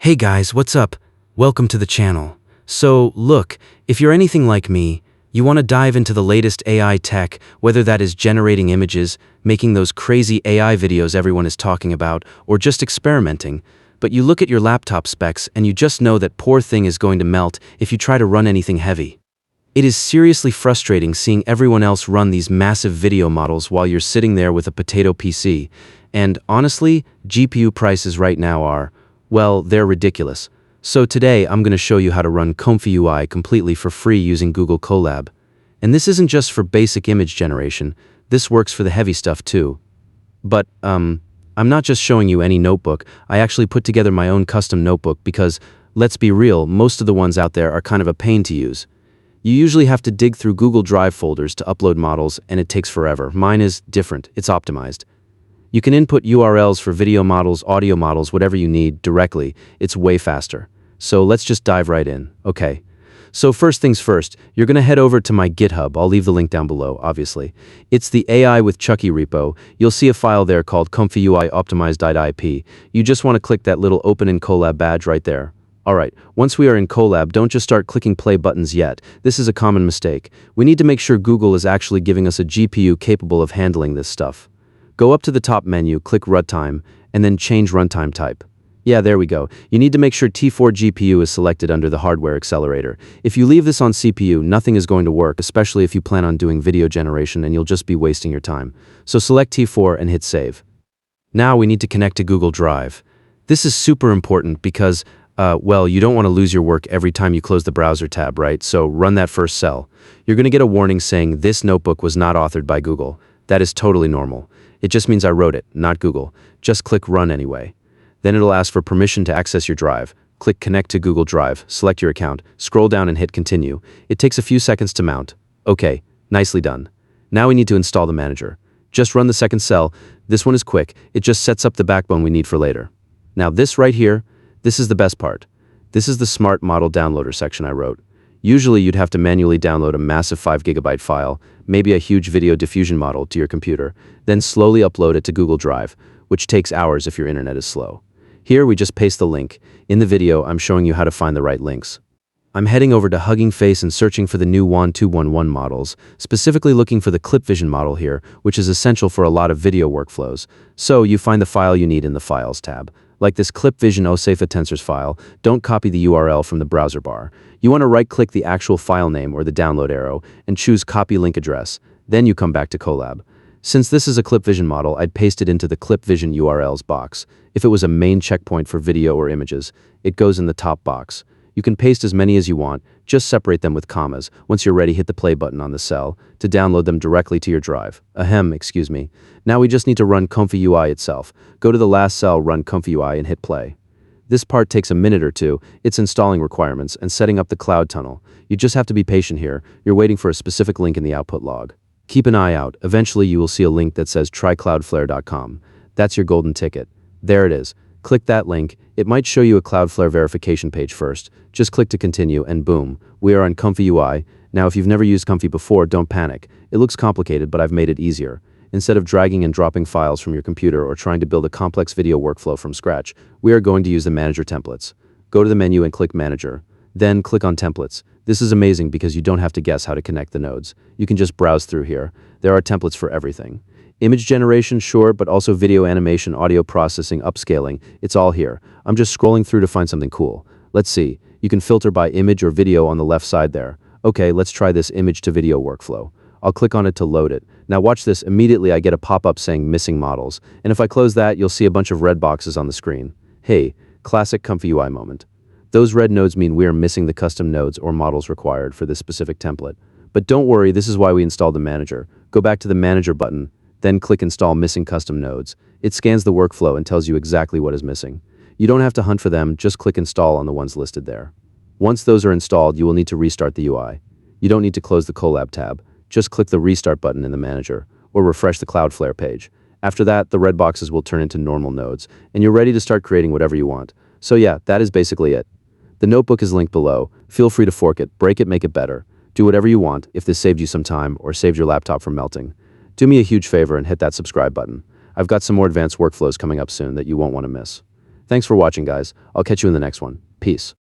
Hey guys, what's up? Welcome to the channel. So, look, if you're anything like me, you want to dive into the latest AI tech, whether that is generating images, making those crazy AI videos everyone is talking about, or just experimenting, but you look at your laptop specs and you just know that poor thing is going to melt if you try to run anything heavy. It is seriously frustrating seeing everyone else run these massive video models while you're sitting there with a potato PC, and honestly, GPU prices right now are, well, they're ridiculous. So today I'm going to show you how to run ComfyUI completely for free using Google Colab. And this isn't just for basic image generation, this works for the heavy stuff too. But, I'm not just showing you any notebook, I actually put together my own custom notebook because, let's be real, most of the ones out there are kind of a pain to use. You usually have to dig through Google Drive folders to upload models and it takes forever. Mine is different, it's optimized. You can input URLs for video models, audio models, whatever you need directly. It's way faster. So let's just dive right in. Okay. So first things first, you're going to head over to my GitHub. I'll leave the link down below, obviously. It's the AI with Chucky repo. You'll see a file there called ComfyUI optimized.ip. You just want to click that little open in Colab badge right there. Alright, once we are in Colab, don't just start clicking play buttons yet. This is a common mistake. We need to make sure Google is actually giving us a GPU capable of handling this stuff. Go up to the top menu, click Runtime, and then change runtime type. Yeah, there we go. You need to make sure T4 GPU is selected under the hardware accelerator. If you leave this on CPU, nothing is going to work, especially if you plan on doing video generation and you'll just be wasting your time. So select T4 and hit save. Now we need to connect to Google Drive. This is super important because, well, you don't want to lose your work every time you close the browser tab, right? So run that first cell. You're going to get a warning saying this notebook was not authored by Google. That is totally normal. It just means I wrote it, not Google. Just click Run anyway. Then it'll ask for permission to access your drive. Click Connect to Google Drive, select your account, scroll down and hit Continue. It takes a few seconds to mount. Okay, nicely done. Now we need to install the manager. Just run the second cell. This one is quick. It just sets up the backbone we need for later. Now this right here, this is the best part. This is the Smart Model Downloader section I wrote. Usually you'd have to manually download a massive 5 GB file, maybe a huge video diffusion model to your computer, then slowly upload it to Google Drive, which takes hours if your internet is slow. Here we just paste the link. In the video, I'm showing you how to find the right links. I'm heading over to Hugging Face and searching for the new WAN 211 models, specifically looking for the Clip Vision model here, which is essential for a lot of video workflows. So you find the file you need in the Files tab. Like this Clip Vision OSAFA Tensors file, don't copy the URL from the browser bar. You want to right-click the actual file name or the download arrow and choose Copy Link Address. Then you come back to Colab. Since this is a Clip Vision model, I'd paste it into the Clip Vision URLs box. If it was a main checkpoint for video or images, it goes in the top box. You can paste as many as you want, just separate them with commas. Once you're ready, hit the play button on the cell to download them directly to your drive. Excuse me. Now we just need to run ComfyUI itself. Go to the last cell, run ComfyUI, and hit play. This part takes a minute or two. It's installing requirements and setting up the cloud tunnel. You just have to be patient here. You're waiting for a specific link in the output log. Keep an eye out. Eventually you will see a link that says trycloudflare.com. That's your golden ticket. There it is. Click that link. It might show you a Cloudflare verification page first. Just click to continue and boom, we are on ComfyUI. Now if you've never used Comfy before, don't panic. It looks complicated, but I've made it easier. Instead of dragging and dropping files from your computer or trying to build a complex video workflow from scratch, we are going to use the Manager templates. Go to the menu and click Manager. Then click on Templates. This is amazing because you don't have to guess how to connect the nodes. You can just browse through here. There are templates for everything. Image generation, sure, but also video animation, audio processing, upscaling. It's all here. I'm just scrolling through to find something cool. Let's see. You can filter by image or video on the left side there. Okay, let's try this image to video workflow. I'll click on it to load it. Now watch this. Immediately I get a pop-up saying missing models. And if I close that, you'll see a bunch of red boxes on the screen. Hey, classic ComfyUI moment. Those red nodes mean we are missing the custom nodes or models required for this specific template. But don't worry, this is why we installed the manager. Go back to the manager button, then click Install Missing Custom Nodes. It scans the workflow and tells you exactly what is missing. You don't have to hunt for them, just click Install on the ones listed there. Once those are installed, you will need to restart the UI. You don't need to close the Colab tab. Just click the Restart button in the manager, or refresh the Cloudflare page. After that, the red boxes will turn into normal nodes, and you're ready to start creating whatever you want. So yeah, that is basically it. The notebook is linked below. Feel free to fork it, break it, make it better. Do whatever you want if this saved you some time or saved your laptop from melting. Do me a huge favor and hit that subscribe button. I've got some more advanced workflows coming up soon that you won't want to miss. Thanks for watching, guys. I'll catch you in the next one. Peace.